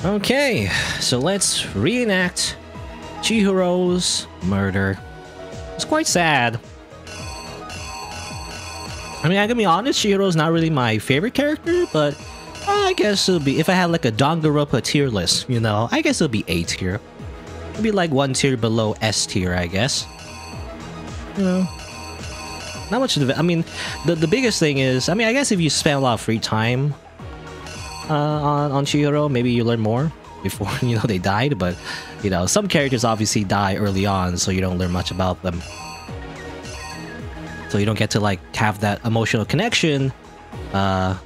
Okay, so let's reenact Chihiro's murder. It's quite sad. I mean, I gotta be honest, Chihiro's not really my favorite character, but I guess it'll be, if I had like a Danganronpa tier list, you know, I guess it'll be A tier. It'll be like one tier below S tier, I guess. You know, not much of it. I mean, the biggest thing is, I mean, I guess if you spend a lot of free time on Chihiro, maybe you learn more before, you know, they died, but, you know, some characters obviously die early on, so you don't learn much about them. So you don't get to, like, have that emotional connection early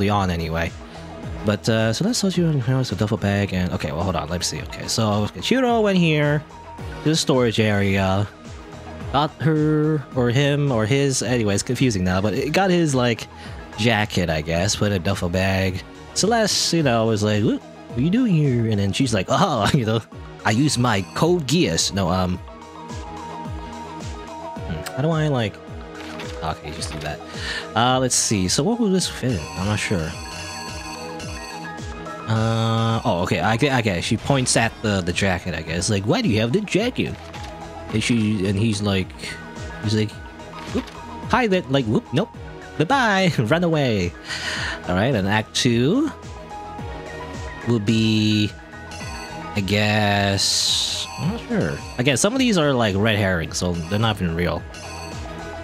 on anyway. But, so let's tell you a duffel bag and... Okay, well, hold on, let me see. Okay, so Chihiro went here to the storage area, got her, or him, or his... Anyway, it's confusing now, but it got his, like, jacket, I guess, put in a duffel bag. Celeste, you know, was like, what are you doing here? And then she's like, oh, you know, I use my code gears. No, how do I, like... Okay, just do that. Let's see. So what will this fit in? I'm not sure. Oh, okay, I get it. She points at the jacket, I guess. Like, why do you have the jacket? And he's like, whoop, hi there, like, whoop, nope. Goodbye, run away. Alright, and Act 2 will be, I guess... I'm not sure. Again, some of these are like red herrings, so they're not even real.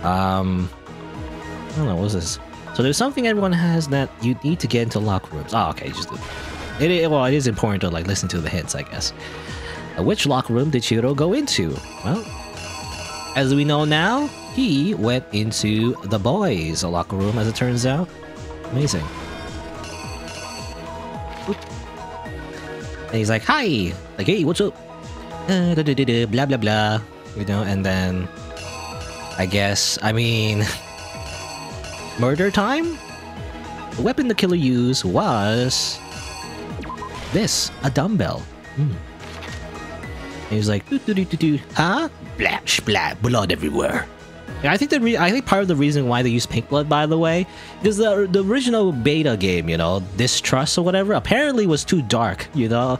I don't know, what's this? So there's something everyone has that you need to get into locker rooms. Oh, okay, just do it. Well, it is important to like listen to the hints, I guess. Which locker room did Chihiro go into? Well, as we know now, he went into the boys' locker room, as it turns out. Amazing. Oop. And he's like, hi! Like, hey, what's up? Blah, blah, blah. You know, and then... I guess, I mean... murder time? The weapon the killer used was... this, a dumbbell. And he's like, huh? Blah, splat, blood everywhere. Yeah, I think part of the reason why they use pink blood, by the way, is the original beta game, you know, Distrust or whatever, apparently was too dark, you know,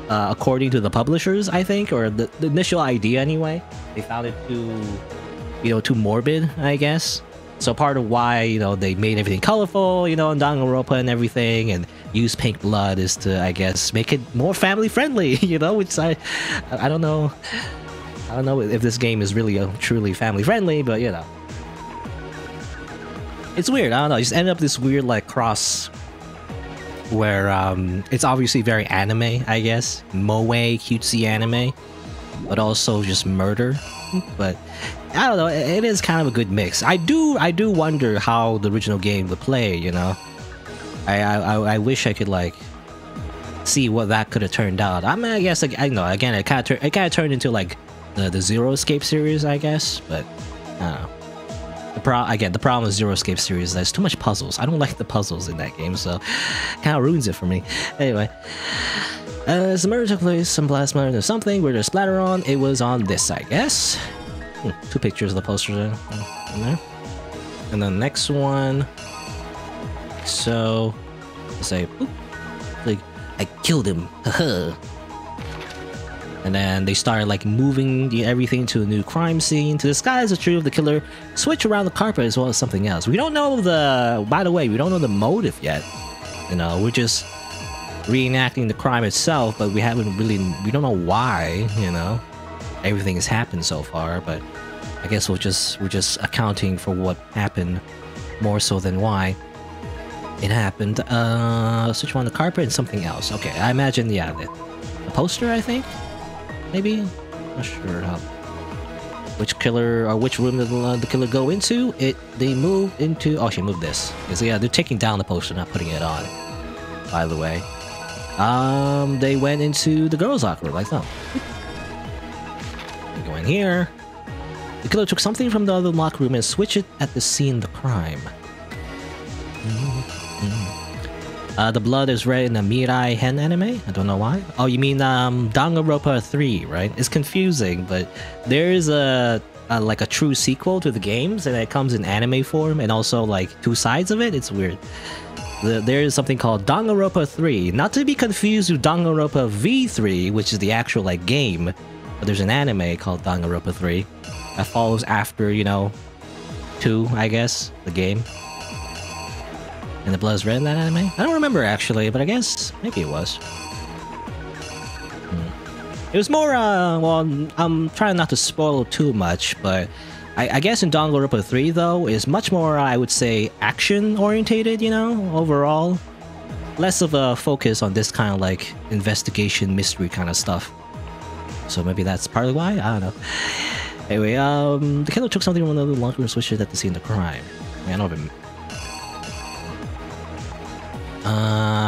according to the publishers, I think, or the initial idea anyway. They found it too, you know, too morbid, I guess. So part of why, you know, they made everything colorful, you know, in Danganronpa and everything, and use pink blood is to, I guess, make it more family friendly, you know, which I don't know. I don't know if this game is really truly family friendly, but you know. It's weird, I don't know, it just ended up this weird like cross where it's obviously very anime, I guess. Moe, cutesy anime, but also just murder. But I don't know, it is kind of a good mix. I do wonder how the original game would play, you know. I wish I could like see what that could have turned out. I mean, I guess like, I know again it kind of turned into like the Zero Escape series, I guess, but I don't know. The problem with Zero Escape series is there's too much puzzles. I don't like the puzzles in that game, so kind of ruins it for me. Anyway, some murder took place, some blast murder or something where there's splatter on. It was on this, I guess. Two pictures of the posters in there. And the next one. So, say, like, I killed him. Haha. And then they started like moving everything to a new crime scene. To disguise the truth of the killer, switch around the carpet as well as something else. We don't know by the way, we don't know the motive yet. You know, we're just reenacting the crime itself, but we don't know why, you know. Everything has happened so far, but I guess we're just accounting for what happened more so than why it happened. Switch around the carpet and something else. Okay, I imagine, yeah, the poster, I think? Maybe? Not sure how. Which killer or which room did the killer go into? They moved into. Oh, she moved this. So yeah, they're taking down the poster, not putting it on. By the way, they went into the girls' locker room. Like so. They go in here. The killer took something from the other locker room and switched it at the scene of the crime. The blood is red in the Mirai Hen anime? I don't know why. Oh, you mean Danganronpa 3, right? It's confusing, but there is like a true sequel to the games, and it comes in anime form, and also like two sides of it. It's weird. there is something called Danganronpa 3, not to be confused with Danganronpa V3, which is the actual like game, but there's an anime called Danganronpa 3 that follows after, you know, 2, I guess, the game. And the blood is red in that anime? I don't remember actually, but I guess maybe it was. It was more, well, I'm trying not to spoil too much, but I guess in Danganronpa 3 though, is much more, I would say, action-orientated, you know, overall. Less of a focus on this kind of like investigation, mystery kind of stuff. So maybe that's partly why? I don't know. Anyway, the killer took something from another locker and switched it at the scene of the crime. I know of him.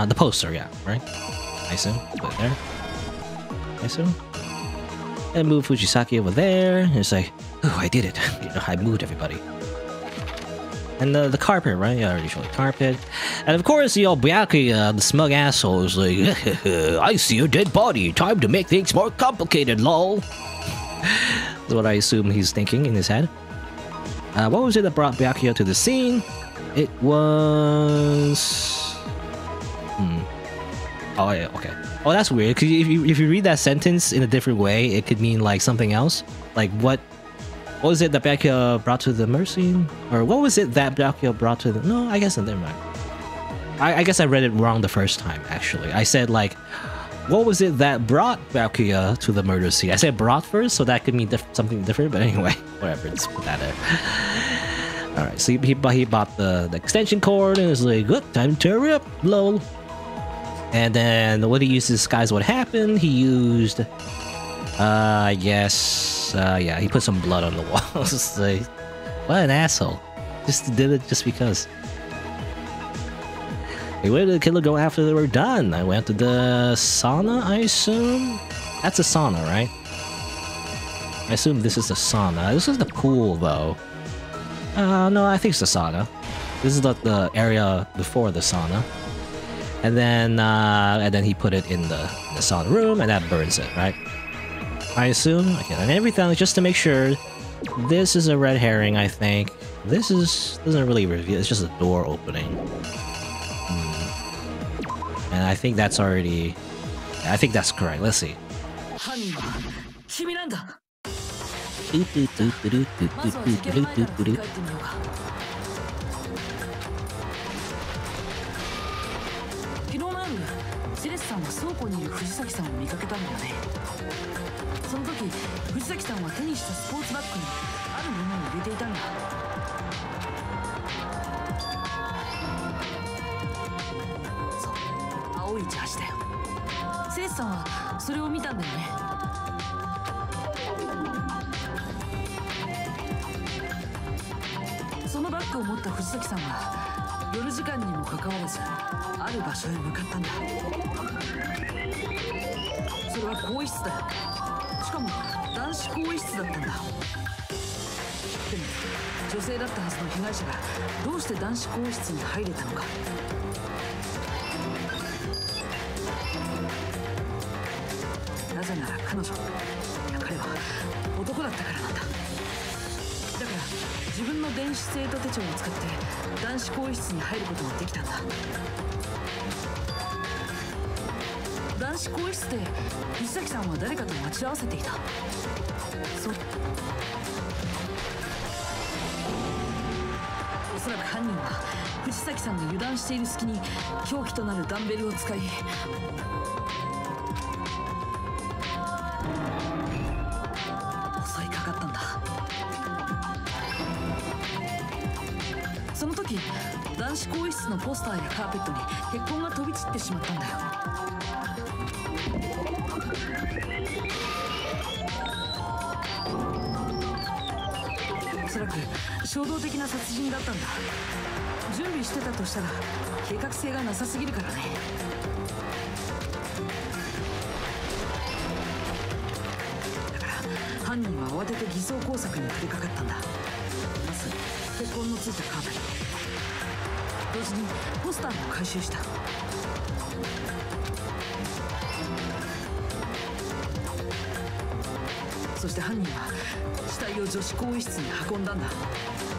The poster, yeah, right? I assume. Put it there. I assume. And move Fujisaki over there. And it's like, oh, I did it. You know, I moved everybody. And the carpet, right? I already showed the carpet. And of course, you know, Byakuya, the smug asshole, is like, I see a dead body. Time to make things more complicated, lol. That's what I assume he's thinking in his head. What was it that brought Byakuya to the scene? It was... Oh, yeah, okay. Oh, that's weird, because if you read that sentence in a different way, it could mean, like, something else. Like, what was it that Byakuya brought to the murder scene? Or what was it that Byakuya brought to the... No, I guess, never mind. I guess I read it wrong the first time, actually. I said, like, what was it that brought Byakuya to the murder scene? I said brought first, so that could mean something different, but anyway, whatever, just put that there. Alright, so he bought the extension cord, and it's like, good, time to hurry up, lol. And then what he used to disguise what happened, he used, I guess, yeah, he put some blood on the walls. It's like, what an asshole. Just did it just because. Hey, where did the killer go after they were done? I went to the sauna, I assume? That's a sauna, right? I assume this is the sauna. This is the pool, though. No, I think it's the sauna. This is the area before the sauna. And then he put it in the sauna room, and that burns it, right? I assume. Okay, and everything just to make sure. This is a red herring, I think. This doesn't really reveal. It's just a door opening. And I think that's already. I think that's correct. Let's see.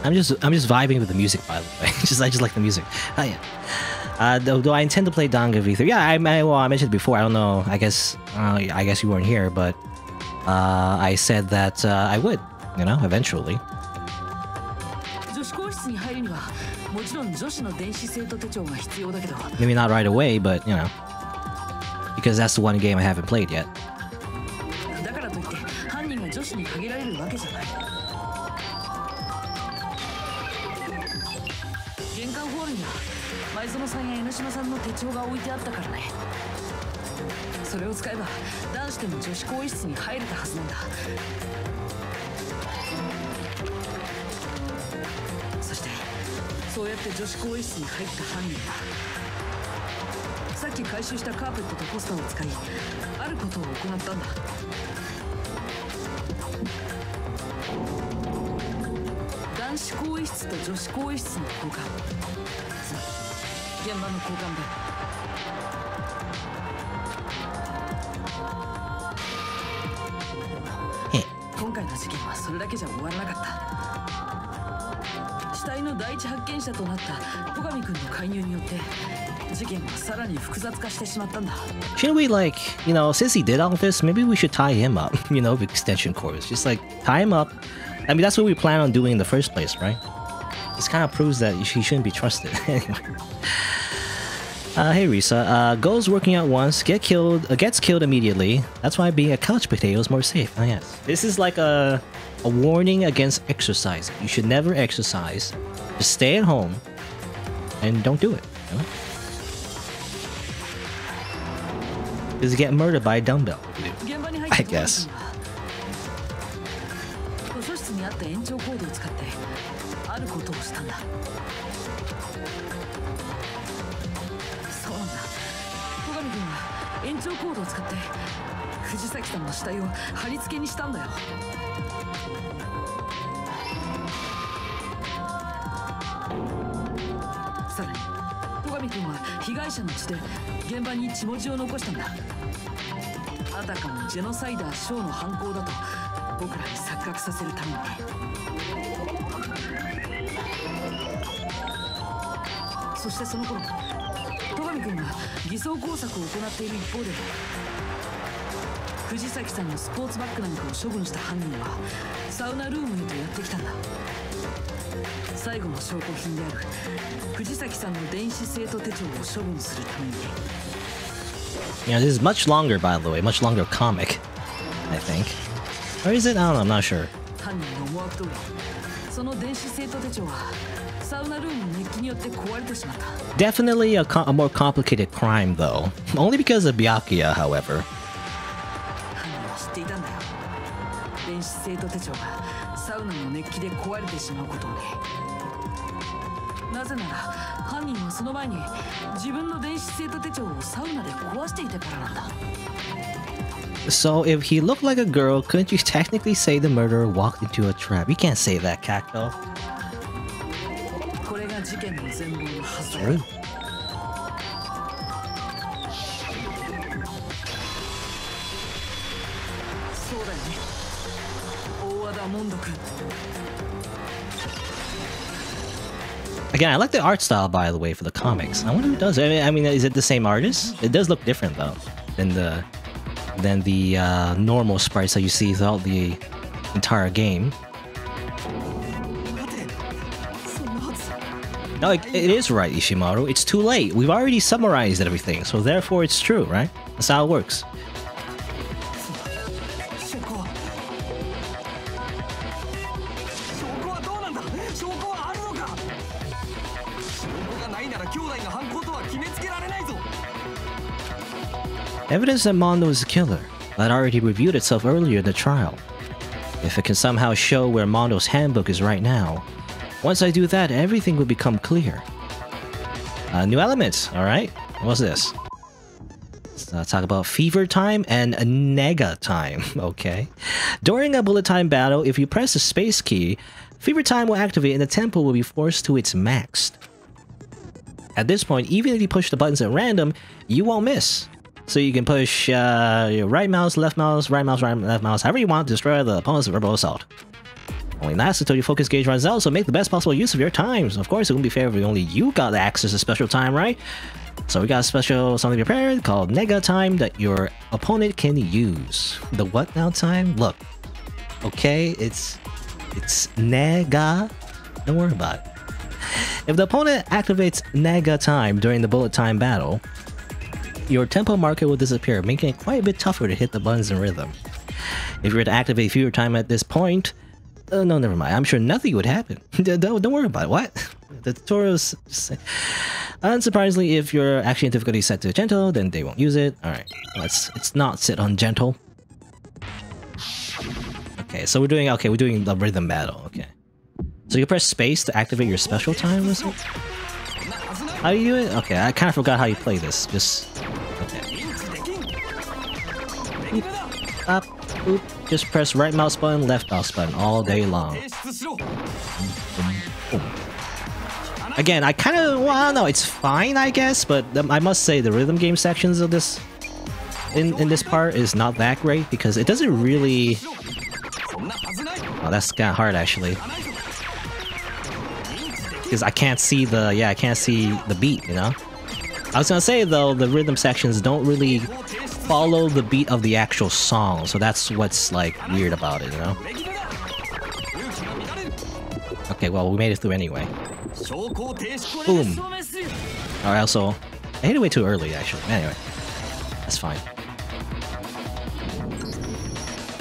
I'm just vibing with the music, by the way. I just like the music. Oh yeah. Do I intend to play Danganronpa V3? Yeah, I mentioned before. I don't know. I guess you weren't here, but I said that I would. You know, eventually. Maybe not right away, but you know, because that's the one game I haven't played yet. Shouldn't we, like, you know, since he did all of this, maybe we should tie him up, you know, with extension cords. Just like tie him up. I mean, that's what we plan on doing in the first place, right? This kind of proves that he shouldn't be trusted. Anyway. Hey Risa, goes working out once, gets killed immediately. That's why being a couch potato is more safe. Oh yes. This is like a warning against exercise. You should never exercise. Just stay at home and don't do it. You know? Just get murdered by a dumbbell. I guess. Yeah, this is much longer, by the way, much longer comic, I think. Or is it? I don't know, I'm not sure. Definitely a more complicated crime, though. Only because of Byakuya, however. So if he looked like a girl, couldn't you technically say the murderer walked into a trap? You can't say that, Cacto. True. Again, I like the art style, by the way, for the comics. I wonder who does it. I mean, is it the same artist? It does look different, though, than the normal sprites that you see throughout the entire game. No, it is right, Ishimaru. It's too late. We've already summarized everything, so therefore it's true, right? That's how it works. Evidence that Mondo is the killer. That already revealed itself earlier in the trial. If it can somehow show where Mondo's handbook is right now, once I do that, everything will become clear. New elements, alright? What's this? Let's talk about fever time and nega time, okay? During a bullet time battle, if you press the space key, fever time will activate and the tempo will be forced to its max. At this point, even if you push the buttons at random, you won't miss. So you can push your right mouse, left mouse, right mouse, left mouse, however you want to destroy the opponent's verbal assault. Only lasts until your focus gauge runs out, so make the best possible use of your times. Of course, it wouldn't be fair if only you got access to special time, right? So we got a special something prepared called Nega time that your opponent can use. The what now time? Look. Okay, it's Nega. Don't worry about it. If the opponent activates Nega time during the bullet time battle, your tempo marker will disappear, making it quite a bit tougher to hit the buttons in rhythm. If you were to activate fewer time at this point, no, never mind. I'm sure nothing would happen. Don't worry about it. What? The tutorials say. Unsurprisingly, if your action difficulty is set to gentle, then they won't use it. Alright, let's not sit on gentle. Okay, so we're doing the rhythm battle, okay. So you press space to activate your special time or something? How do you do it? Okay, I kind of forgot how you play this. Just... okay. Up, oop. Just press right mouse button, left mouse button all day long. Again, I kind of... well, I don't know, it's fine, I guess, but I must say the rhythm game sections of this... in this part is not that great, because it doesn't really... oh, that's kind of hard, actually. Because I can't see the... yeah, I can't see the beat, you know? I was gonna say, though, the rhythm sections don't really follow the beat of the actual song, so that's what's, like, weird about it, you know? Okay, well, we made it through anyway. Boom! Alright, also... I hit it way too early, actually. Anyway. That's fine.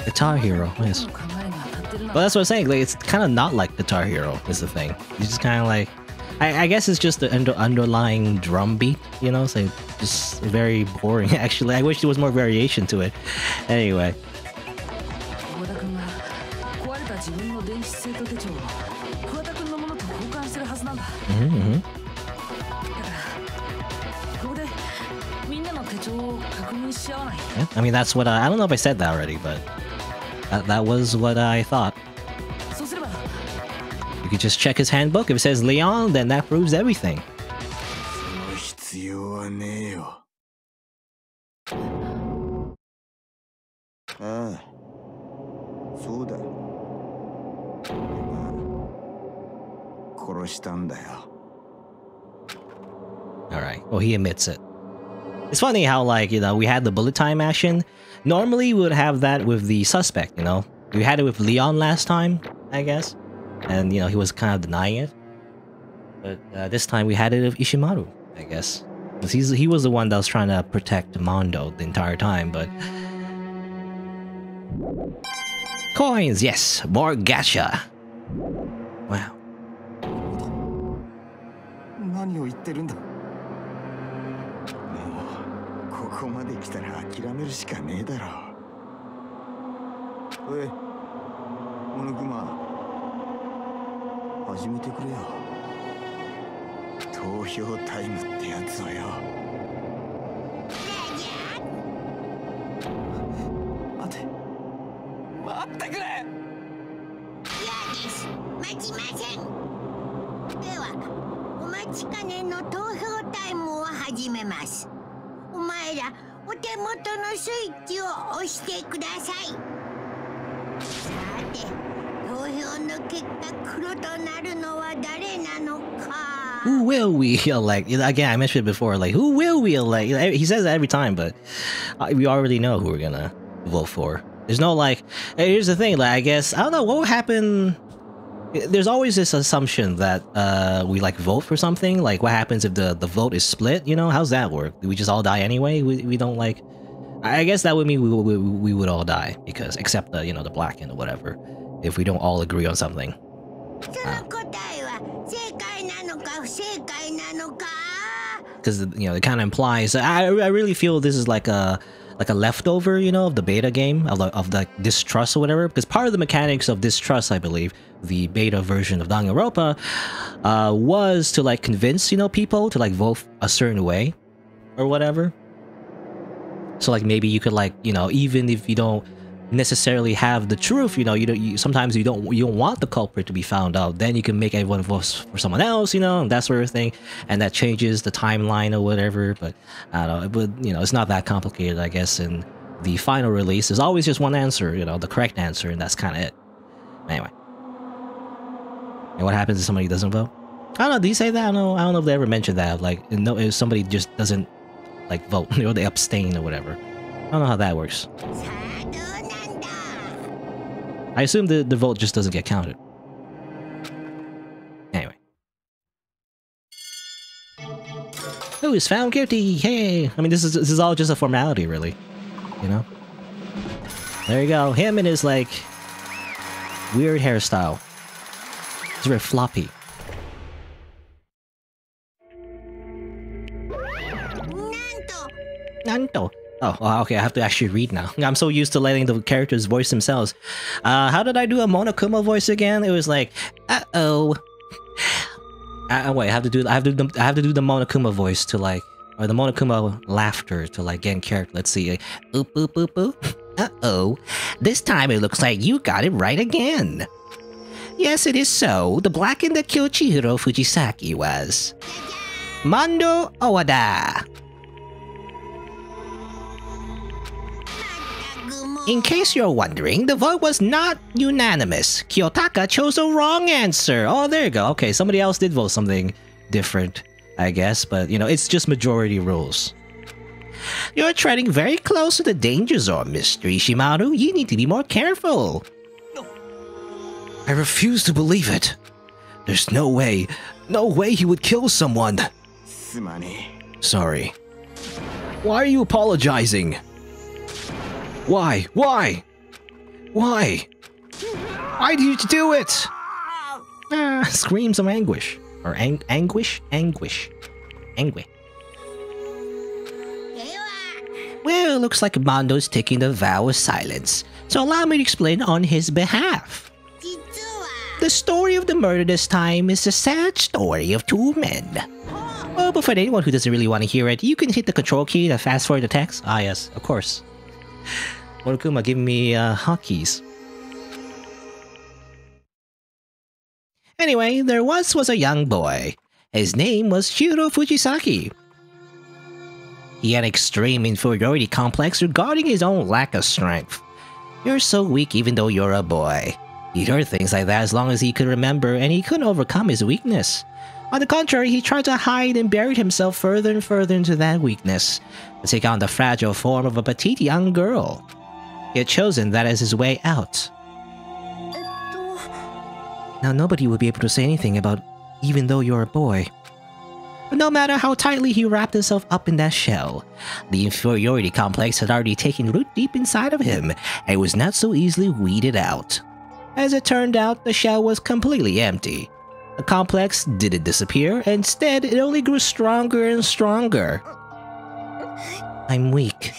Guitar Hero, yes. Well, that's what I'm saying, like, it's kind of not like Guitar Hero, is the thing. It's just kind of like... I guess it's just the underlying drum beat, you know? So just very boring, actually. I wish there was more variation to it. Anyway. Yeah, I mean, that's what I don't know if I said that already, but that was what I thought. You could just check his handbook. If it says Leon, then that proves everything. Alright, well, he admits it. It's funny how, like, you know, we had the bullet time action. Normally, we would have that with the suspect, you know? We had it with Leon last time, I guess. And, you know, he was kind of denying it. But this time we had it with Ishimaru, I guess. Because he was the one that was trying to protect Mondo the entire time, but... coins! Yes! More gacha! Wow. Who will we elect? Again, I mentioned it before, like, who will we elect? He says that every time, but we already know who we're gonna vote for. There's no, like, here's the thing, like, I guess, I don't know, what will happen? There's always this assumption that we, like, vote for something. Like, what happens if the vote is split, you know? How's that work? Do we just all die anyway? We don't, like... I guess that would mean we would all die, because, except the, you know, the black and whatever, if we don't all agree on something. Because, you know, it kind of implies... I really feel this is like a leftover, you know, of the beta game, of the distrust or whatever. Because part of the mechanics of distrust, I believe, the beta version of Danganronpa, was to, like, convince, you know, people to, like, vote a certain way or whatever. So, like, maybe you could, like, you know, even if you don't necessarily have the truth, you know, sometimes you don't want the culprit to be found out, then you can make everyone vote for someone else, you know, and that sort of thing, and that changes the timeline or whatever. But I don't know, but, you know, it's not that complicated, I guess. In the final release, there's always just one answer, you know, the correct answer, and that's kind of it. Anyway. And what happens if somebody doesn't vote? I don't know. Do you say that? I don't know if they ever mentioned that. Like, no, if somebody just doesn't like vote or they abstain or whatever. I don't know how that works. I assume the vote just doesn't get counted. Anyway. Who is found guilty? Hey! I mean, this is all just a formality, really. You know? There you go. Him and his, like, weird hairstyle. It's very floppy. Nanto. Oh, okay, I have to actually read now. I'm so used to letting the characters voice themselves. How did I do a Monokuma voice again? It was like, uh-oh. Wait, I have to do the Monokuma voice to like, or the Monokuma laughter to like get in character. Let's see. Like, oop, oop, oop, oop. Uh-oh. This time it looks like you got it right again. Yes, it is so. The blackened that killed Chihiro Fujisaki was Mando Owada. In case you're wondering, the vote was not unanimous. Kiyotaka chose the wrong answer. Oh, there you go. Okay, somebody else did vote something different, I guess. But, you know, it's just majority rules. You're treading very close to the danger zone, Mr. Ishimaru. You need to be more careful. I refuse to believe it. There's no way he would kill someone. Sorry. Why are you apologizing? Why? Why? Why? Why did you do it? Screams of anguish. Or anguish? Anguish. Well, it looks like Mondo's taking the vow of silence, so allow me to explain on his behalf. The story of the murder this time is a sad story of two men. Oh, but for anyone who doesn't really want to hear it, you can hit the control key to fast forward the text. Ah yes, of course. Monokuma giving me hotkeys. Anyway, there was a young boy. His name was Chihiro Fujisaki. He had an extreme inferiority complex regarding his own lack of strength. You're so weak even though you're a boy. He'd heard things like that as long as he could remember, and he couldn't overcome his weakness. On the contrary, he tried to hide and buried himself further and further into that weakness, to take on the fragile form of a petite young girl. He had chosen that as his way out. Now nobody would be able to say anything about even though you're a boy. But no matter how tightly he wrapped himself up in that shell, the inferiority complex had already taken root deep inside of him, and it was not so easily weeded out. As it turned out, the shell was completely empty. The complex didn't disappear, instead it only grew stronger and stronger. I'm weak.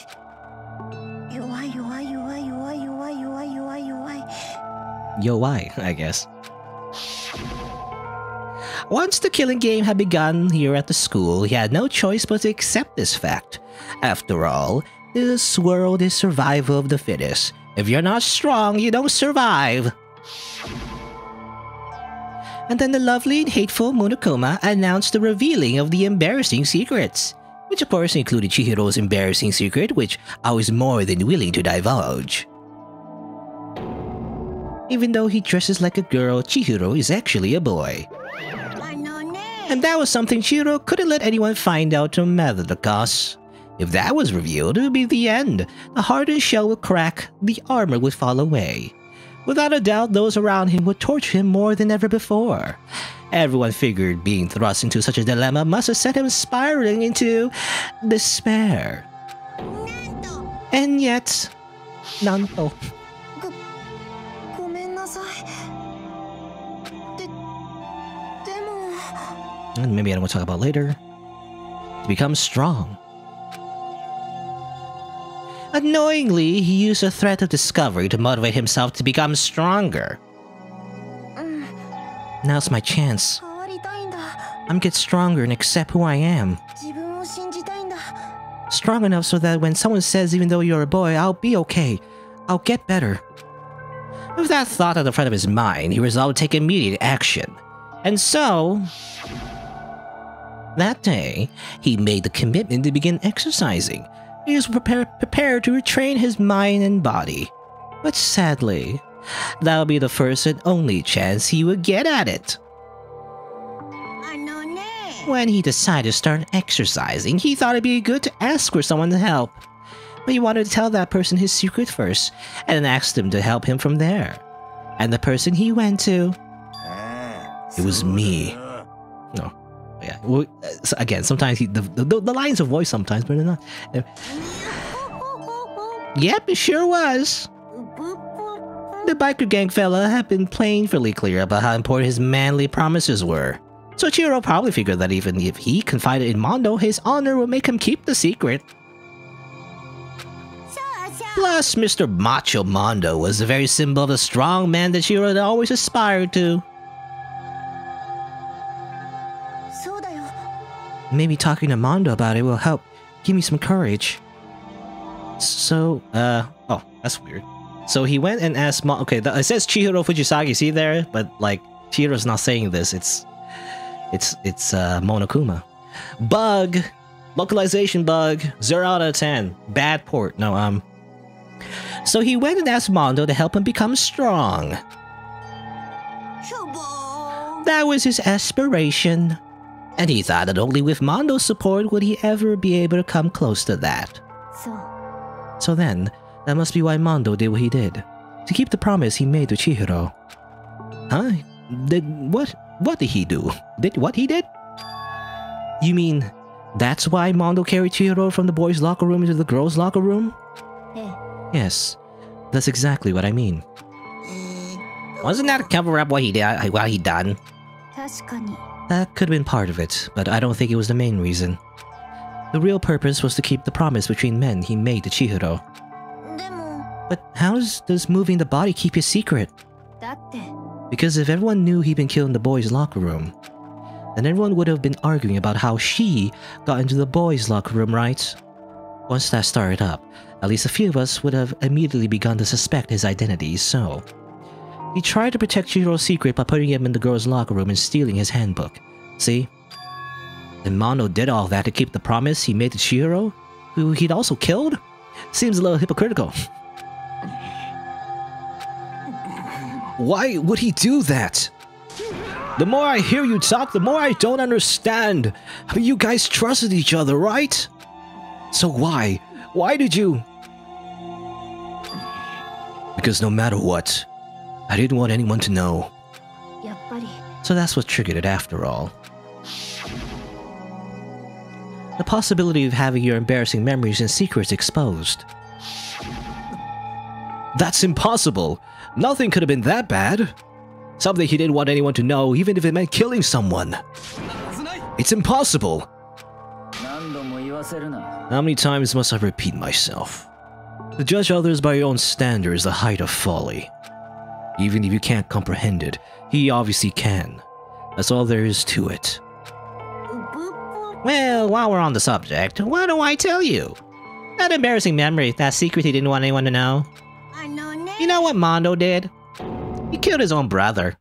Yo, why, I guess. Once the killing game had begun here at the school, he had no choice but to accept this fact. After all, this world is survival of the fittest. If you're not strong, you don't survive. And then the lovely and hateful Monokuma announced the revealing of the embarrassing secrets. Which of course included Chihiro's embarrassing secret, which I was more than willing to divulge. Even though he dresses like a girl, Chihiro is actually a boy. And that was something Chihiro couldn't let anyone find out no matter the cost. If that was revealed, it would be the end. The hardened shell would crack, the armor would fall away. Without a doubt, those around him would torture him more than ever before. Everyone figured being thrust into such a dilemma must have sent him spiraling into despair. And yet, Nanto. And maybe I don't want to talk about later. To become strong. Annoyingly, he used a threat of discovery to motivate himself to become stronger. Now's my chance. I'm get stronger and accept who I am. Strong enough so that when someone says even though you're a boy, I'll be okay. I'll get better. With that thought at the front of his mind, he resolved to take immediate action. And so... that day, he made the commitment to begin exercising. He was prepared to retrain his mind and body. But sadly, that would be the first and only chance he would get at it. When he decided to start exercising, he thought it'd be good to ask for someone to help. But he wanted to tell that person his secret first, and then asked them to help him from there. And the person he went to... It was me. No. Yeah. Well, again, sometimes the lines of voice sometimes, but they're not. Yep, it sure was. The biker gang fella had been painfully clear about how important his manly promises were. So Chihiro probably figured that even if he confided in Mondo, his honor would make him keep the secret. Plus, Mr. Macho Mondo was the very symbol of the strong man that Chihiro had always aspired to. Maybe talking to Mondo about it will help give me some courage. So, oh, that's weird. So he went and asked okay, it says Chihiro Fujisaki, see there? But, like, Chihiro's not saying this, it's Monokuma. Bug! Localization bug, 0 out of 10. Bad port, no, So he went and asked Mondo to help him become strong. That was his aspiration. And he thought that only with Mondo's support would he ever be able to come close to that. So then, that must be why Mondo did what he did. To keep the promise he made to Chihiro. Huh? What did he do? What he did? You mean, that's why Mondo carried Chihiro from the boys' locker room into the girls' locker room? Yes, that's exactly what I mean. Wasn't that a cover-up what he done? That could have been part of it, but I don't think it was the main reason. The real purpose was to keep the promise between men he made to Chihiro. But how does moving the body keep his secret? Because if everyone knew he'd been killed in the boys' locker room, then everyone would have been arguing about how she got into the boys' locker room, right? Once that started up, at least a few of us would have immediately begun to suspect his identity, so... He tried to protect Chihiro's secret by putting him in the girls' locker room and stealing his handbook. See? And Mondo did all that to keep the promise he made to Chihiro, who he'd also killed? Seems a little hypocritical. Why would he do that? The more I hear you talk, the more I don't understand. I mean, you guys trusted each other, right? So why? Why did you? Because no matter what, I didn't want anyone to know. So that's what triggered it after all. The possibility of having your embarrassing memories and secrets exposed. That's impossible! Nothing could have been that bad! Something he didn't want anyone to know, even if it meant killing someone. It's impossible! How many times must I repeat myself? To judge others by your own standard is the height of folly. Even if you can't comprehend it, he obviously can. That's all there is to it. Well, while we're on the subject, why don't I tell you? That embarrassing memory, that secret he didn't want anyone to know. You know what Mondo did? He killed his own brother.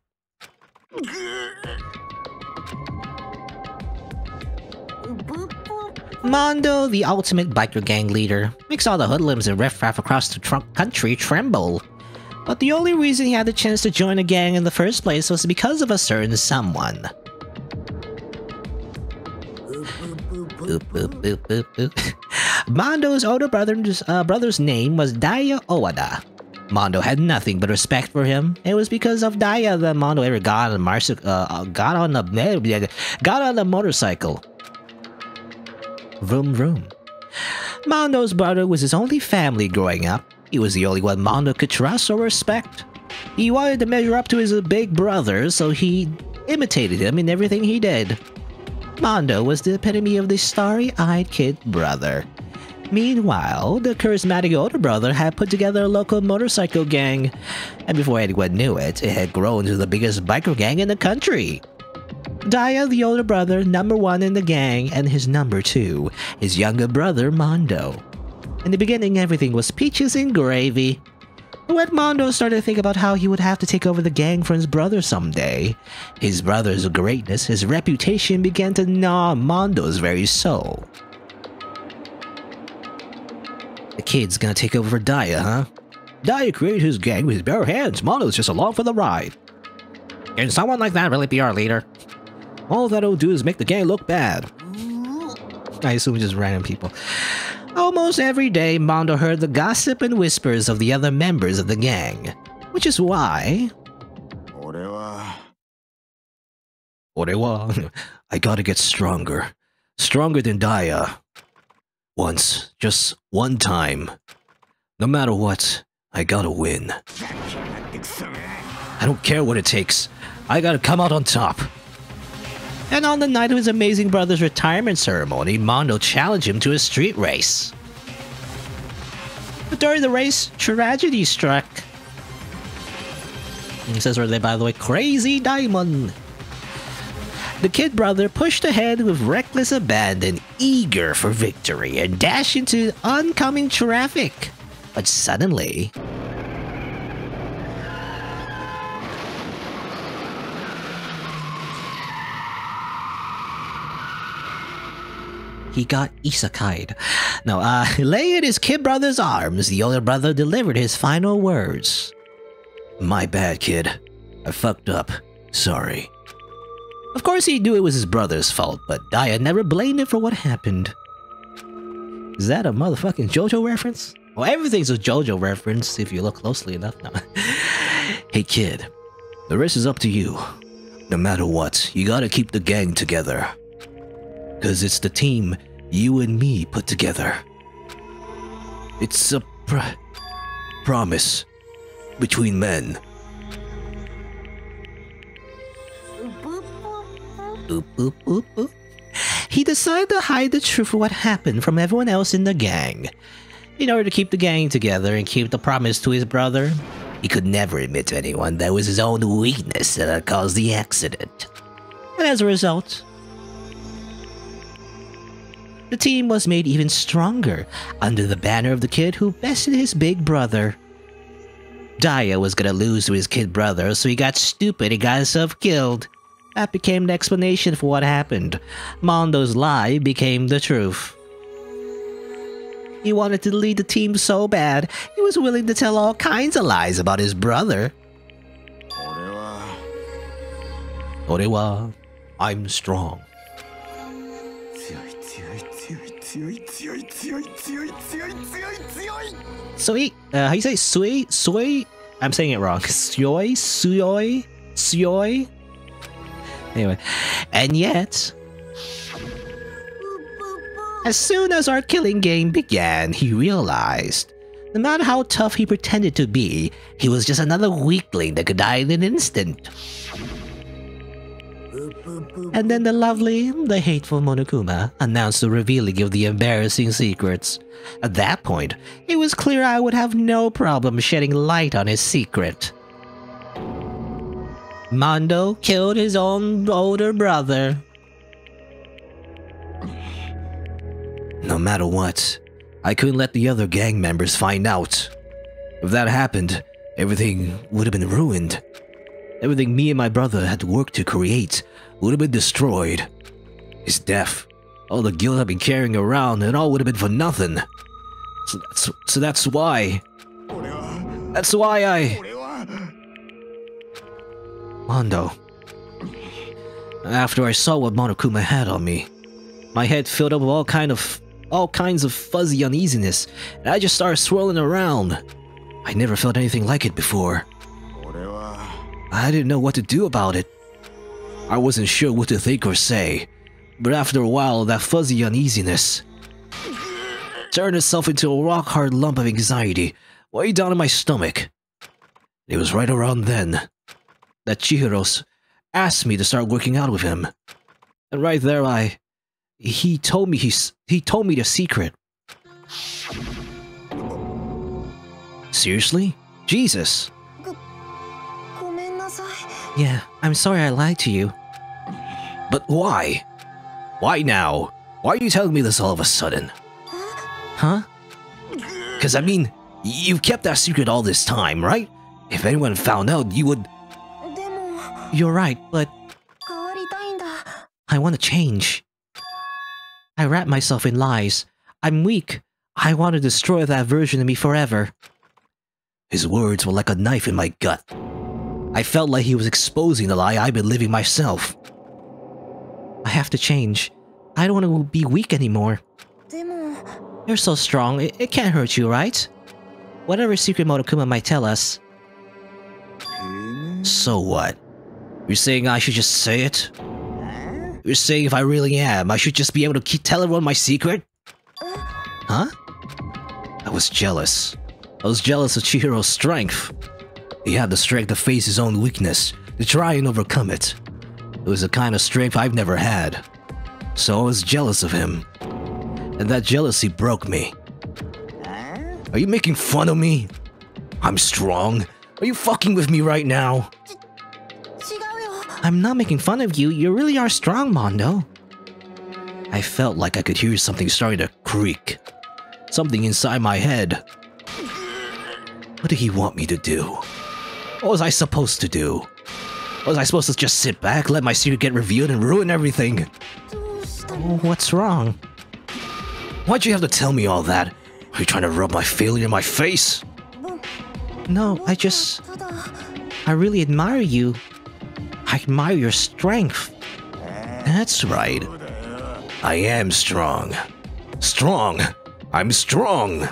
Mondo, the ultimate biker gang leader, makes all the hoodlums and riffraff across the country tremble. But the only reason he had the chance to join a gang in the first place was because of a certain someone. Mondo's older brother's name was Daya Owada. Mondo had nothing but respect for him. It was because of Daya that Mondo ever got on a motorcycle. Vroom vroom. Mondo's brother was his only family growing up. He was the only one Mondo could trust or respect. He wanted to measure up to his big brother, so he imitated him in everything he did. Mondo was the epitome of the starry-eyed kid brother. Meanwhile, the charismatic older brother had put together a local motorcycle gang, and before anyone knew it, it had grown to the biggest biker gang in the country. Daya, the older brother, #1 in the gang, and his #2, his younger brother, Mondo. In the beginning, everything was peaches and gravy. But when Mondo started to think about how he would have to take over the gang for his brother someday, his brother's greatness, his reputation began to gnaw Mondo's very soul. The kid's gonna take over for Daya, huh? Daya created his gang with his bare hands. Mondo's just along for the ride. Can someone like that really be our leader? All that'll do is make the gang look bad. I assume just random people. Almost every day, Mondo heard the gossip and whispers of the other members of the gang, which is why... I gotta get stronger. Stronger than Daya. Once. Just one time. No matter what, I gotta win. I don't care what it takes. I gotta come out on top. And on the night of his amazing brother's retirement ceremony, Mondo challenged him to a street race. But during the race, tragedy struck. It says right there, by the way, Crazy Diamond. The kid brother pushed ahead with reckless abandon, eager for victory, and dashed into oncoming traffic. But suddenly... he got isekai'd. Now, laying in his kid brother's arms, the older brother delivered his final words. My bad, kid. I fucked up. Sorry. Of course he knew it was his brother's fault, but Daya never blamed him for what happened. Is that a motherfucking JoJo reference? Well, everything's a JoJo reference if you look closely enough. No. Hey kid, the rest is up to you. No matter what, you gotta keep the gang together. Cause it's the team you and me put together. It's a promise between men. Boop, boop, boop, boop. He decided to hide the truth of what happened from everyone else in the gang. In order to keep the gang together and keep the promise to his brother, he could never admit to anyone that it was his own weakness that had caused the accident. And as a result, the team was made even stronger under the banner of the kid who bested his big brother. Daya was gonna lose to his kid brother, so he got stupid and got himself killed. That became the explanation for what happened. Mondo's lie became the truth. He wanted to lead the team so bad, he was willing to tell all kinds of lies about his brother. Orewa, I'm strong. Sui, how you say sui? I'm saying it wrong. Sui? Anyway, and yet, as soon as our killing game began, he realized, no matter how tough he pretended to be, he was just another weakling that could die in an instant. And then the hateful Monokuma announced the revealing of the embarrassing secrets. At that point, it was clear I would have no problem shedding light on his secret. Mondo killed his own older brother. No matter what, I couldn't let the other gang members find out. If that happened, everything would have been ruined. Everything me and my brother had worked to create would have been destroyed. His death, all the guilt I've been carrying around, and all would have been for nothing. So that's why... Mondo. After I saw what Monokuma had on me, my head filled up with all kinds of fuzzy uneasiness, and I just started swirling around. I never felt anything like it before. I didn't know what to do about it. I wasn't sure what to think or say, but after a while, that fuzzy uneasiness turned itself into a rock-hard lump of anxiety way down in my stomach. It was right around then that Chihiro asked me to start working out with him. And right there he told me the secret. Seriously? Jesus. Yeah, I'm sorry I lied to you. But why? Why now? Why are you telling me this all of a sudden? Huh? Cause I mean, you've kept that secret all this time, right? If anyone found out, you would... You're right, but... I want to change. I wrap myself in lies. I'm weak. I want to destroy that version of me forever. His words were like a knife in my gut. I felt like he was exposing the lie I've been living myself. I have to change. I don't want to be weak anymore. You're so strong, it can't hurt you, right? Whatever secret Monokuma might tell us. So what? You're saying I should just say it? You're saying if I really am, I should just be able to tell everyone my secret? Huh? I was jealous. I was jealous of Chihiro's strength. He had the strength to face his own weakness, to try and overcome it. It was a kind of strength I've never had. So I was jealous of him. And that jealousy broke me. Are you making fun of me? I'm strong. Are you fucking with me right now? I'm not making fun of you. You really are strong, Mondo. I felt like I could hear something starting to creak. Something inside my head. What did he want me to do? What was I supposed to do? Was I supposed to just sit back, let my secret get revealed, and ruin everything? What's wrong? Why'd you have to tell me all that? Are you trying to rub my failure in my face? No, I really admire you. I admire your strength. That's right. I am strong. Strong! I'm strong!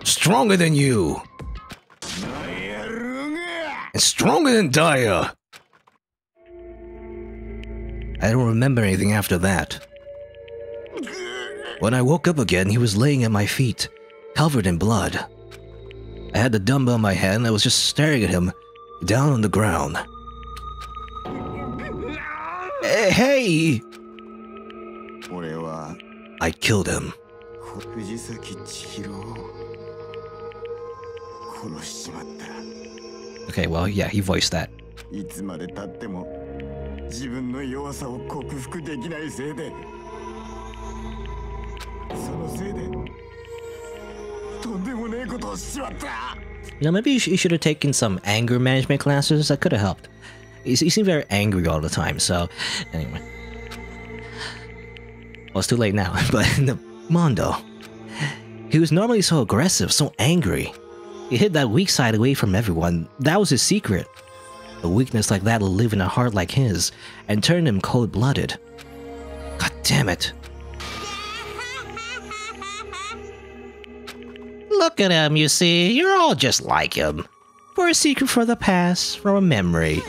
Stronger than you! And stronger than Daya! I don't remember anything after that. When I woke up again, he was laying at my feet, covered in blood. I had the dumbbell in my hand and I was just staring at him, down on the ground. Hey! I killed him. Okay, well, yeah, he voiced that. You know, maybe you should have taken some anger management classes. That could have helped. You seem very angry all the time, so... Anyway. Well, it's too late now, but Mondo... He was normally so aggressive, so angry. He hid that weak side away from everyone. That was his secret. A weakness like that will live in a heart like his, and turn him cold-blooded. God damn it. Look at him, you see. You're all just like him. For a secret for the past, for a memory.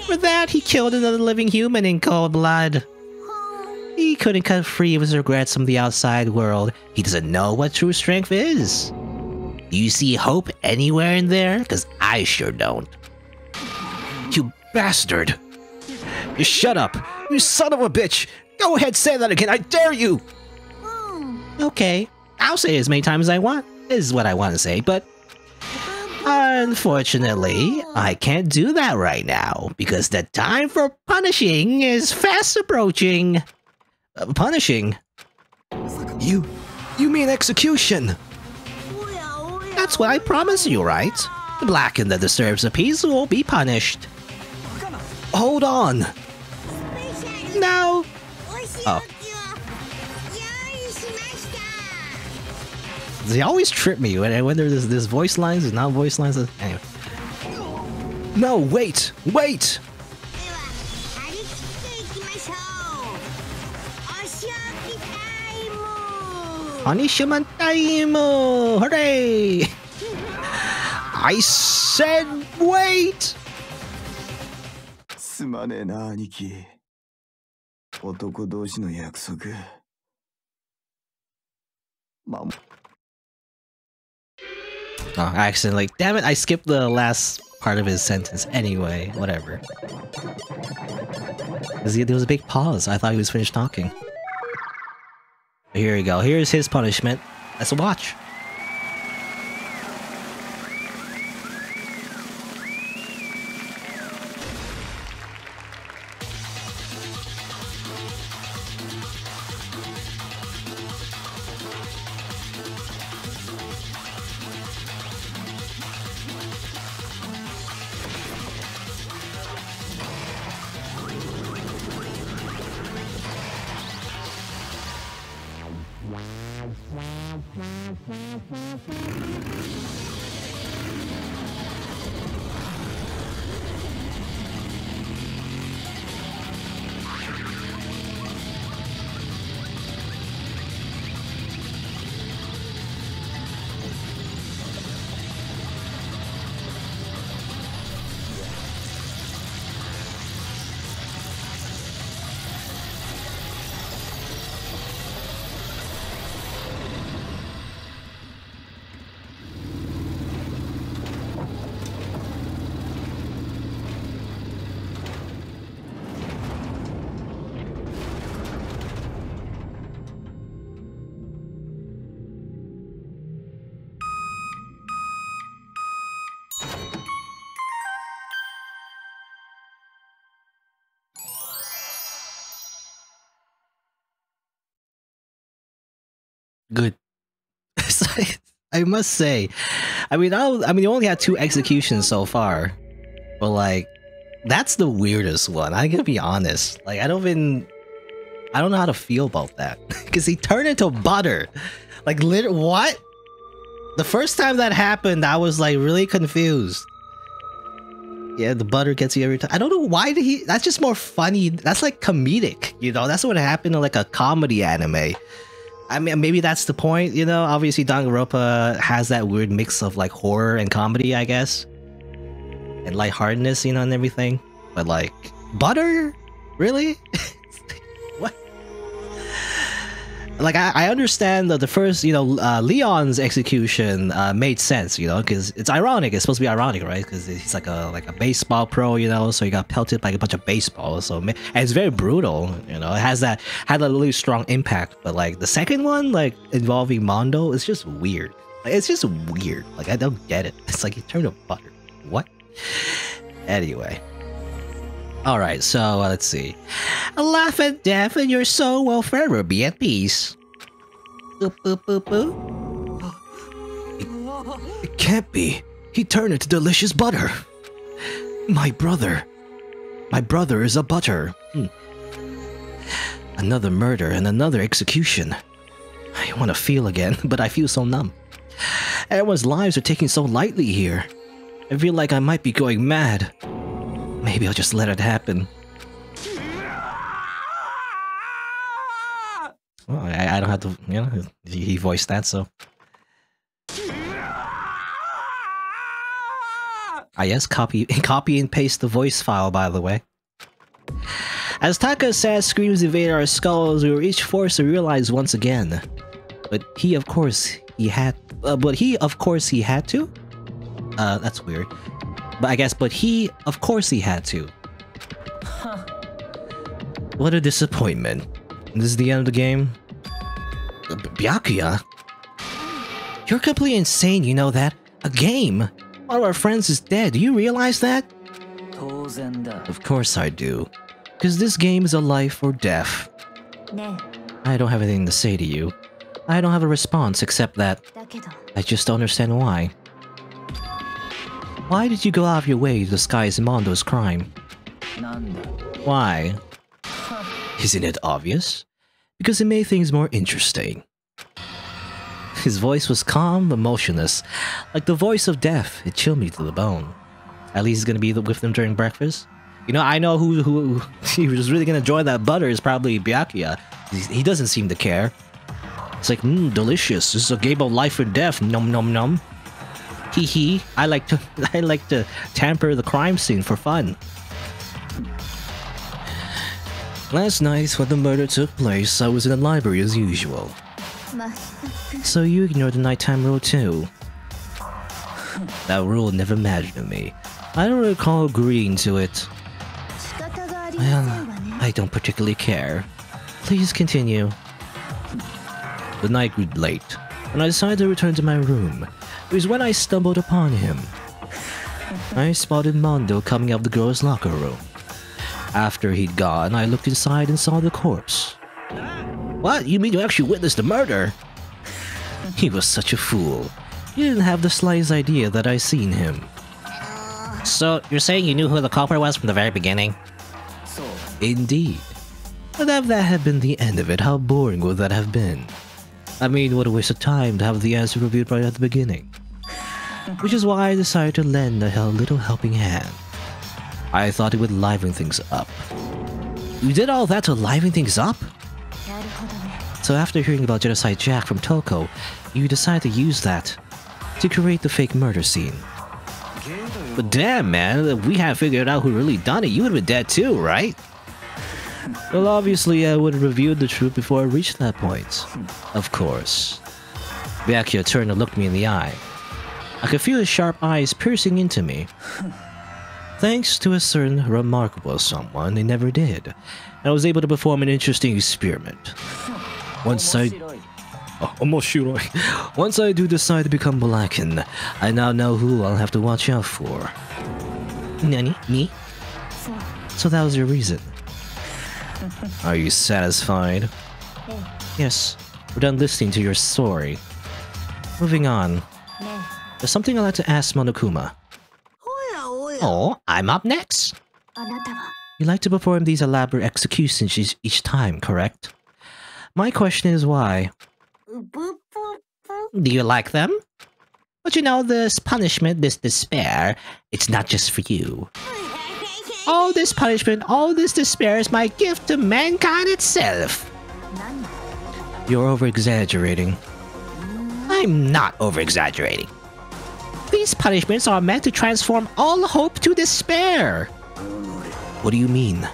For that, he killed another living human in cold blood. He couldn't cut free of his regrets from the outside world. He doesn't know what true strength is. Do you see hope anywhere in there? Because I sure don't. You bastard! You shut up! You son of a bitch! Go ahead, say that again, I dare you! Okay, I'll say it as many times as I want. This is what I want to say, but... Unfortunately, I can't do that right now, because the time for punishing is fast approaching. Punishing? You mean execution? That's what I promised you, right? The blackened that deserves a piece will be punished. Hold on. No. Oh. They always trip me when there's this voice lines and not voice lines. Anyway. No, wait! Wait! Punishment time! Hooray! I said wait! Oh, I accidentally... Damn it, I skipped the last part of his sentence anyway. Whatever. There was a big pause. I thought he was finished talking. Here we go. Here's his punishment. Let's watch. Good. I must say, I mean, you only had 2 executions so far, but like, that's the weirdest one. I gotta be honest. Like, I don't know how to feel about that because he turned into butter. Like, what? The first time that happened, I was like really confused. Yeah, the butter gets you every time. I don't know why did he. That's just more funny. That's like comedic, you know. That's what happened in like a comedy anime. I mean, maybe that's the point, you know? Obviously, Danganronpa has that weird mix of, like, horror and comedy, I guess. And lightheartedness, you know, and everything. But, like, butter? Really? What? Like, I understand that the first, you know, Leon's execution made sense, you know? Because it's ironic. It's supposed to be ironic, right? Because he's like a baseball pro, you know? So he got pelted by a bunch of baseballs. So, and it's very brutal, you know? It had a really strong impact. But, like, the second one, like, involving Mondo, is just weird. Like, it's just weird. Like, I don't get it. It's like he turned to butter. What? Anyway. Alright, so let's see. Laugh at death and your soul will forever be at peace. Boop, boop, boop, boop. It can't be. He turned into delicious butter. My brother is a butter. Another murder and another execution. I want to feel again, but I feel so numb. Everyone's lives are taken so lightly here. I feel like I might be going mad. Maybe I'll just let it happen. Well, I don't have to, you know, he voiced that, so. Yes, copy and paste the voice file, by the way. As Taka's sad screams invade our skulls, we were each forced to realize once again. But he, of course, he had to? That's weird. But I guess, of course he had to. What a disappointment. This is the end of the game? Byakuya? You're completely insane, you know that? A game? One of our friends is dead, do you realize that? Of course I do. Because this game is a life or death. I don't have anything to say to you. I don't have a response except that I just don't understand why. Why did you go out of your way to disguise Mondo's crime? Why? Isn't it obvious? Because it made things more interesting. His voice was calm but motionless, like the voice of death. It chilled me to the bone. At least he's gonna be with them during breakfast. You know, I know who he was really gonna enjoy that butter is probably Byakuya. He doesn't seem to care. It's like, delicious. This is a game of life or death. Nom nom nom. Hee hee. I like to tamper the crime scene for fun. Last night, when the murder took place, I was in the library as usual. So you ignored the nighttime rule too. That rule never mattered to me. I don't recall agreeing to it. Well, I don't particularly care. Please continue. The night grew late, and I decided to return to my room. It was when I stumbled upon him. I spotted Mondo coming out of the girls' locker room. After he'd gone, I looked inside and saw the corpse. What? You mean you actually witnessed the murder? He was such a fool. He didn't have the slightest idea that I'd seen him. So, you're saying you knew who the culprit was from the very beginning? Indeed. But if that had been the end of it, how boring would that have been? I mean, what a waste of time to have the answer revealed right at the beginning. Which is why I decided to lend a little helping hand. I thought it would liven things up. You did all that to liven things up? So after hearing about Genocide Jack from Toko, you decided to use that to create the fake murder scene. But damn, man, if we hadn't figured out who really done it, you would have been dead too, right? Well, obviously, I would have revealed the truth before I reached that point. Of course. Byakuya turned and looked me in the eye. I could feel his sharp eyes piercing into me. Thanks to a certain remarkable someone, it never did. I was able to perform an interesting experiment. Once I do decide to become blackened, I now know who I'll have to watch out for. Nani? Me? So that was your reason. Are you satisfied? Yes. We're done listening to your story. Moving on. There's something I'd like to ask Monokuma. Oh, I'm up next. You like to perform these elaborate executions each time, correct? My question is why? Do you like them? But you know, this punishment, this despair, it's not just for you. All this punishment, all this despair is my gift to mankind itself. You're over-exaggerating. I'm not over-exaggerating. These punishments are meant to transform all hope to despair. What do you mean?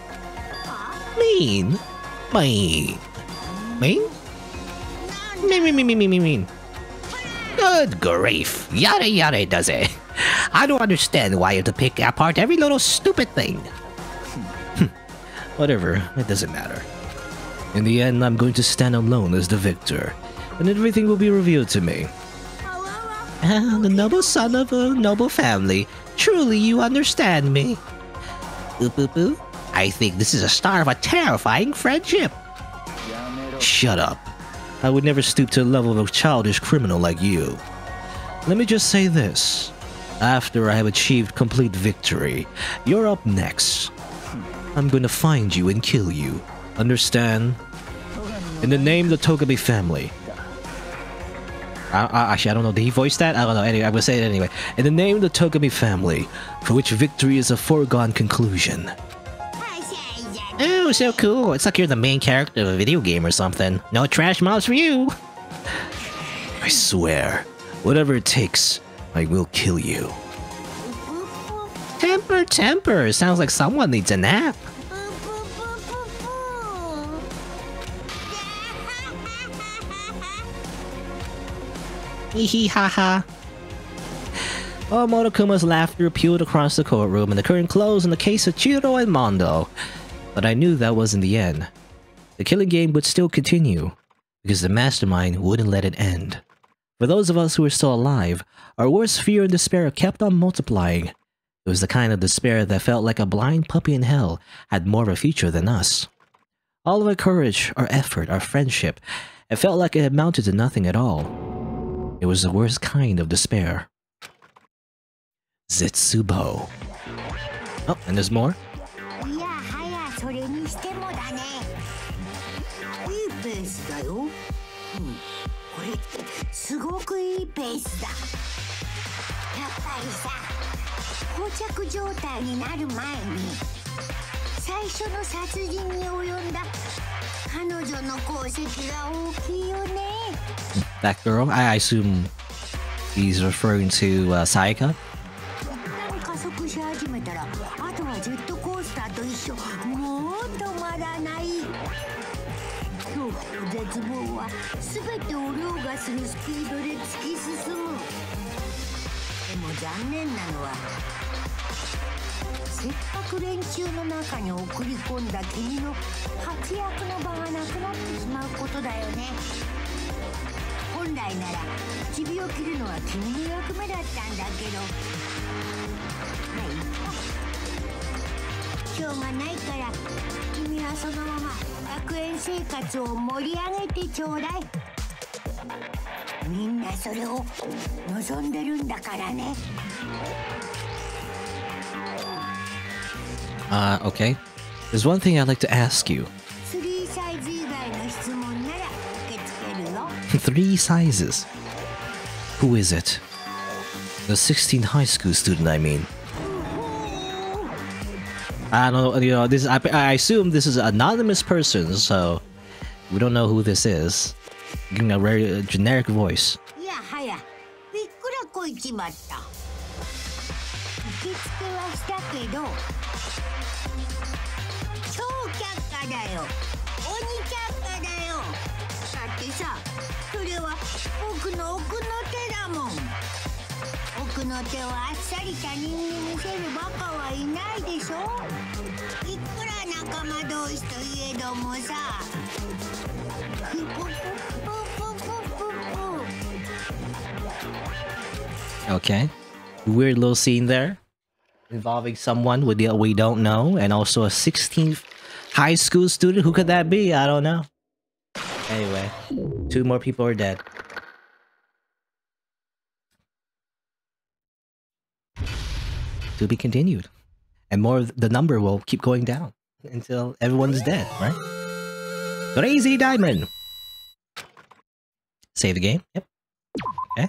Mean? Mean? Mean? Mean. Good grief. Yada yada does it. I don't understand why you have to pick apart every little stupid thing. Whatever, it doesn't matter. In the end, I'm going to stand alone as the victor, and everything will be revealed to me. The noble son of a noble family. Truly, you understand me. Boo. I think this is a start of a terrifying friendship. Shut up. I would never stoop to the level of a childish criminal like you. Let me just say this. After I have achieved complete victory, you're up next. I'm gonna find you and kill you. Understand? In the name of the Togabe family. Actually, I don't know. Did he voice that? I don't know. Anyway, I'm gonna say it anyway. In the name of the Togabe family, for which victory is a foregone conclusion. Oh, so cool. It's like you're the main character of a video game or something. No trash mobs for you. I swear, whatever it takes, I will kill you. Temper. Sounds like someone needs a nap. Hee ha ha. Oh, Monokuma's laughter pealed across the courtroom and the curtain closed in the case of Chiro and Mondo. But I knew that wasn't the end. The killing game would still continue, because the mastermind wouldn't let it end. For those of us who were still alive, our worst fear and despair kept on multiplying. It was the kind of despair that felt like a blind puppy in hell had more of a future than us. All of our courage, our effort, our friendship, it felt like it amounted to nothing at all. It was the worst kind of despair. Zetsubo. Oh, and there's more? That girl? I assume he's referring to Saika? Okay. There's one thing I'd like to ask you. 3 sizes. Who is it? The 16th high school student, I mean. I don't know, you know, this I assume this is an anonymous person, so we don't know who this is. Giving a very generic voice. Okay. Weird little scene there. Involving someone we don't know, and also a 16th high school student. Who could that be? I don't know. Anyway, 2 more people are dead. To be continued. And more, the number will keep going down until everyone's dead, right? Crazy Diamond! Save the game. Yep. Okay.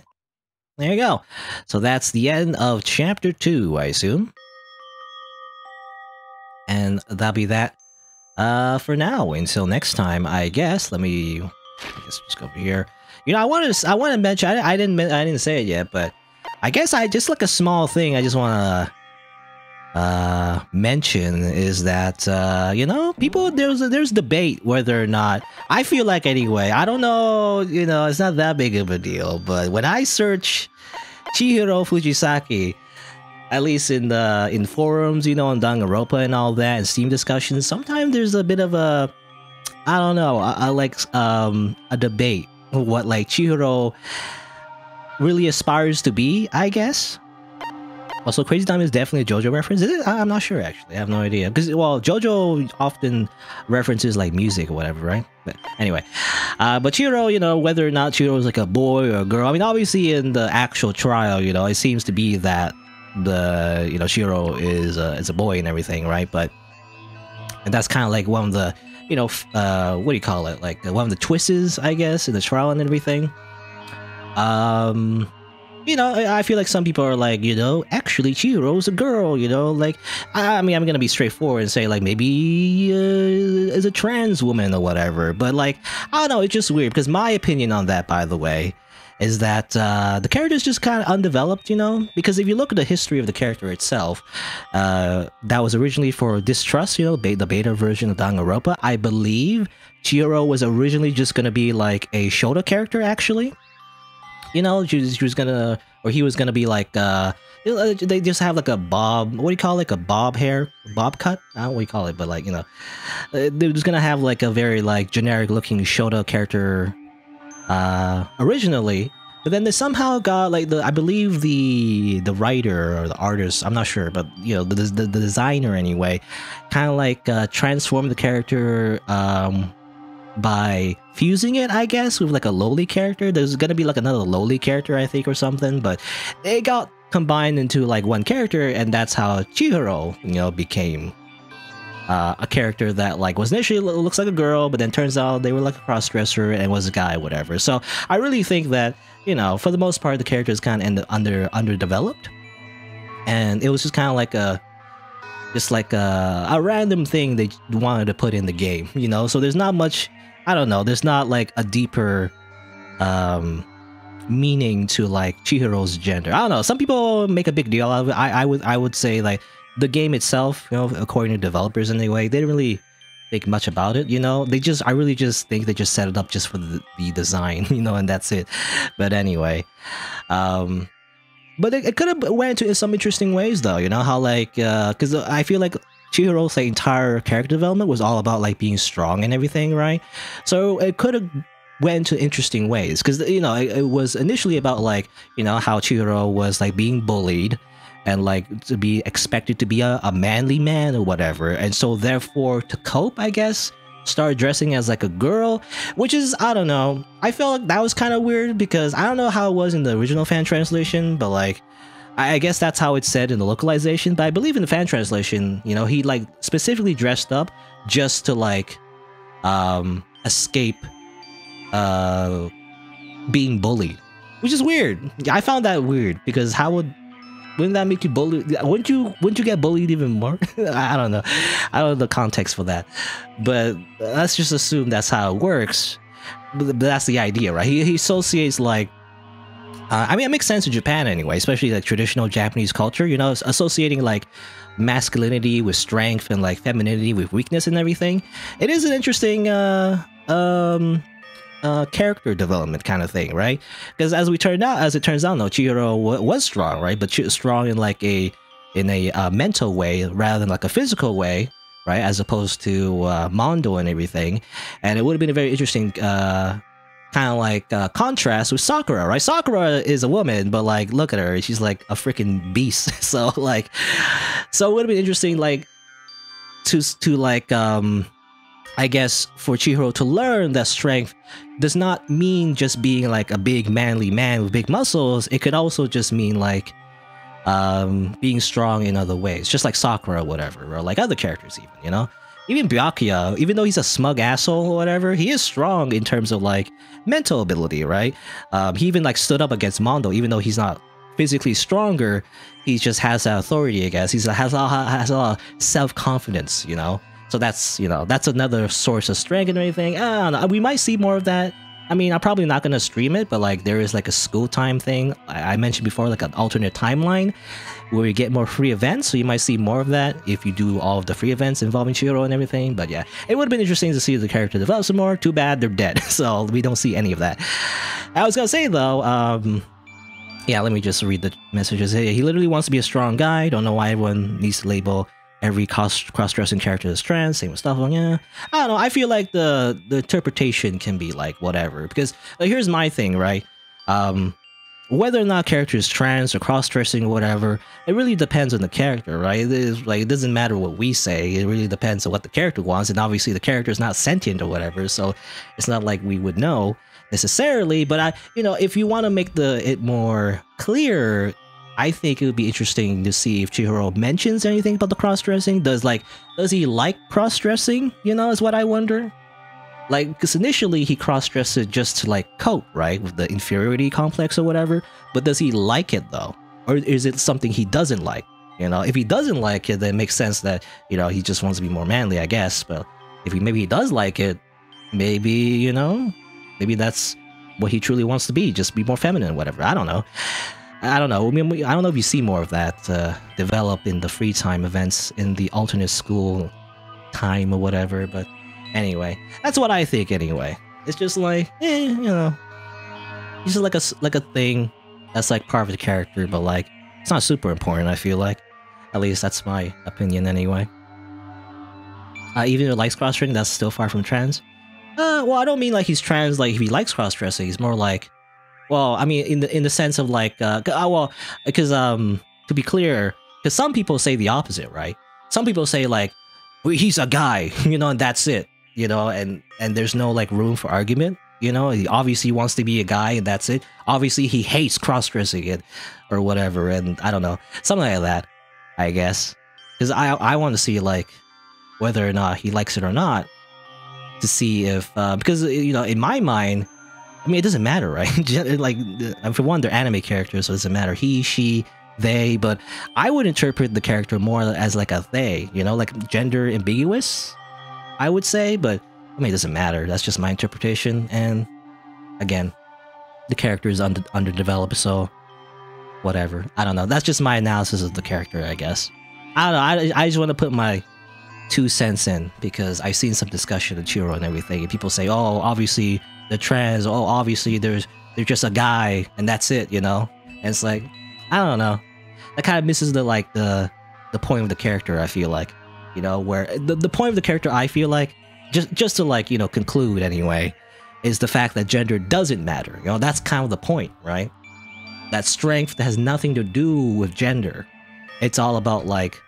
There you go. So that's the end of Chapter 2, I assume. And that'll be that for now. Until next time, I guess. Let me... I guess just go over here. You know, I want to mention... I didn't say it yet, but... I guess I just like a small thing I just want to... mention is that you know, people, there's debate whether or not, I feel like anyway, I don't know, you know, it's not that big of a deal, but when I search Chihiro Fujisaki, at least in forums, you know, on Danganronpa and all that, and Steam discussions, sometimes there's a bit of a, I don't know, a debate what like Chihiro really aspires to be, I guess. Also, Crazy Diamond is definitely a JoJo reference. Is it? I'm not sure, actually. I have no idea. Because, well, JoJo often references, like, music or whatever, right? But anyway. But Chihiro, you know, whether or not Chihiro is, like, a boy or a girl. I mean, obviously, in the actual trial, you know, it seems to be that the, you know, Chihiro is a boy and everything, right? But and that's kind of like one of the, you know, what do you call it? Like, one of the twists, I guess, in the trial and everything. You know, I feel like some people are like, you know, actually Chihiro's a girl, you know, like, I mean, I'm gonna be straightforward and say, like, maybe is a trans woman or whatever, but, like, I don't know, it's just weird, because my opinion on that, by the way, is that the character is just kind of undeveloped, you know, because if you look at the history of the character itself, that was originally for Distrust, you know, the beta version of Danganronpa. I believe Chihiro was originally just gonna be, like, a Shota character, actually. You know, she was gonna, or he was gonna be like, they just have like a bob, what do you call it, like a bob hair, bob cut? I don't know what you call it, but like, you know, they're just gonna have like a very like generic looking Shota character, originally, but then they somehow got like I believe the writer or the artist, I'm not sure, but you know, the designer anyway, kind of like transformed the character, by fusing it, I guess, with like a lowly character. There's gonna be like another lowly character, I think, or something, but it got combined into like one character, and that's how Chihiro, you know, became a character that like was initially looks like a girl, but then turns out they were like a cross-dresser and was a guy, whatever. So I really think that, you know, for the most part, the character is kind of underdeveloped, and it was just kind of like a random thing they wanted to put in the game, you know. So there's not much, I don't know, there's not like a deeper meaning to like Chihiro's gender. I don't know, some people make a big deal out of it. I would say like the game itself, you know, according to developers anyway, they didn't really think much about it, you know. I really just think they just set it up just for the design, you know, and that's it. But anyway, but it could have went into some interesting ways, though, you know, how, like, because I feel like Chihiro's like, entire character development was all about, like, being strong and everything, right? So it could have went into interesting ways, because, you know, it was initially about, like, you know, how Chihiro was, like, being bullied and, like, to be expected to be a manly man or whatever, and so, therefore, to cope, I guess, start dressing as like a girl, which is, I don't know, I felt like that was kind of weird, because I don't know how it was in the original fan translation, but like I guess that's how it's said in the localization. But I believe in the fan translation, you know, he like specifically dressed up just to like escape being bullied, which is weird. I found that weird, because wouldn't that make you bully? Wouldn't you get bullied even more? I don't know. I don't know the context for that. But let's just assume that's how it works. But that's the idea, right? He associates like, I mean, it makes sense in Japan anyway, especially like traditional Japanese culture, you know, associating like masculinity with strength and like femininity with weakness and everything. It is an interesting character development kind of thing, right? Because as it turns out, no, Chihiro was strong, right? But strong in like a mental way rather than like a physical way, right? As opposed to Mondo and everything. And it would have been a very interesting kind of like contrast with Sakura, right? Sakura is a woman, but like look at her, she's like a freaking beast. So like, so it would have been interesting, like to like I guess for Chihiro to learn that strength does not mean just being like a big manly man with big muscles. It could also just mean like being strong in other ways, just like Sakura or whatever, or like other characters even, you know? Even Byakuya, even though he's a smug asshole or whatever, he is strong in terms of like mental ability, right? He even like stood up against Mondo, even though he's not physically stronger, he just has that authority, I guess. He has a lot of self-confidence, you know? So that's, you know, that's another source of strength and everything. I don't know, we might see more of that. I mean, I'm probably not gonna stream it, but like there is like a school time thing I mentioned before, like an alternate timeline where you get more free events, so you might see more of that if you do all of the free events involving Chihiro and everything. But yeah, it would have been interesting to see the character develop some more. Too bad they're dead, so we don't see any of that. I was gonna say though, yeah, let me just read the messages. Hey, he literally wants to be a strong guy. Don't know why everyone needs to label every cross-dressing character as trans. Same with stuff. Yeah, I don't know. I feel like the interpretation can be like whatever. Because like, here's my thing, right? Whether or not character is trans or cross-dressing or whatever, it really depends on the character, right? It is like, it doesn't matter what we say. It really depends on what the character wants, and obviously the character is not sentient or whatever, so it's not like we would know necessarily. But you know, if you want to make it more clear, I think it would be interesting to see if Chihiro mentions anything about the cross-dressing. Does he like cross-dressing? You know, is what I wonder. Like, because initially he cross-dressed it just to like cope, right, with the inferiority complex or whatever. But does he like it though, or is it something he doesn't like? You know, if he doesn't like it, then it makes sense that, you know, he just wants to be more manly, I guess. But if maybe he does like it, maybe, you know, maybe that's what he truly wants to be, just be more feminine, whatever. I don't know. I don't know. I mean, I don't know if you see more of that develop in the free time events in the alternate school time or whatever. But anyway, that's what I think. Anyway, it's just like, you know, it's just like a thing that's like part of the character, but like it's not super important. I feel like, at least that's my opinion. Anyway, even if he likes cross-dressing, that's still far from trans. Well, I don't mean like he's trans. Like if he likes cross-dressing, he's more like. Well, I mean, in the sense of like, well, because to be clear, because some people say the opposite, right? Some people say like, well, he's a guy, you know, and that's it, you know, and there's no like room for argument, you know. He obviously wants to be a guy, and that's it. Obviously, he hates cross-dressing it or whatever, and I don't know, something like that, I guess. Because I want to see like whether or not he likes it or not, to see if because you know, in my mind. I mean, it doesn't matter, right? Like, for one, they're anime characters, so it doesn't matter. He, she, they, but I would interpret the character more as like a they, you know, like gender ambiguous, I would say, but I mean, it doesn't matter. That's just my interpretation, and again, the character is underdeveloped, so whatever. I don't know. That's just my analysis of the character, I guess. I don't know. I just want to put my 2 cents in, because I've seen some discussion of Chihiro and everything, and people say, oh, obviously, they're trans, oh, obviously they're just a guy and that's it, you know. And it's like, I don't know, that kind of misses the point of the character. I feel like, you know, where the point of the character, I feel like, just to like, you know, conclude anyway, is the fact that gender doesn't matter. You know, that's kind of the point, right? That strength has nothing to do with gender. It's all about like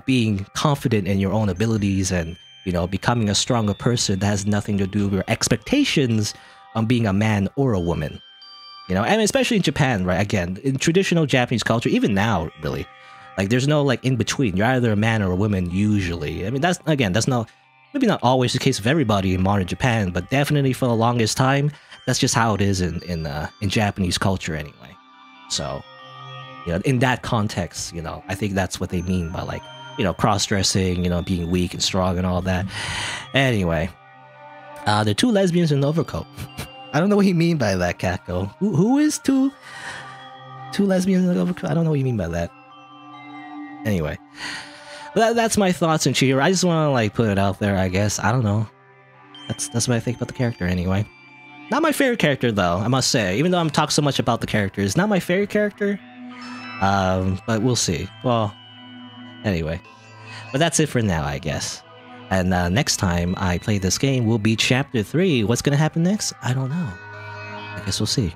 being confident in your own abilities, and you know, becoming a stronger person that has nothing to do with your expectations on being a man or a woman. You know, and especially in Japan, right? Again, in traditional Japanese culture, even now, really, like there's no like in between. You're either a man or a woman usually. I mean, that's not maybe not always the case of everybody in modern Japan, but definitely for the longest time, that's just how it is in Japanese culture anyway. So, you know, in that context, you know, I think that's what they mean by like, you know, cross-dressing, you know, being weak and strong and all that. Anyway, there are 2 lesbians in an overcoat. I don't know what you mean by that, Kako. Who is two lesbians in an overcoat? I don't know what you mean by that. Anyway, that's my thoughts on Chihiro. I just want to like put it out there, I guess. I don't know. That's what I think about the character anyway. Not my favorite character though, I must say. Even though I'm talking so much about the characters, not my favorite character. But we'll see. Well. Anyway, but that's it for now, I guess. And next time I play this game will be Chapter 3. What's gonna happen next? I don't know. I guess we'll see.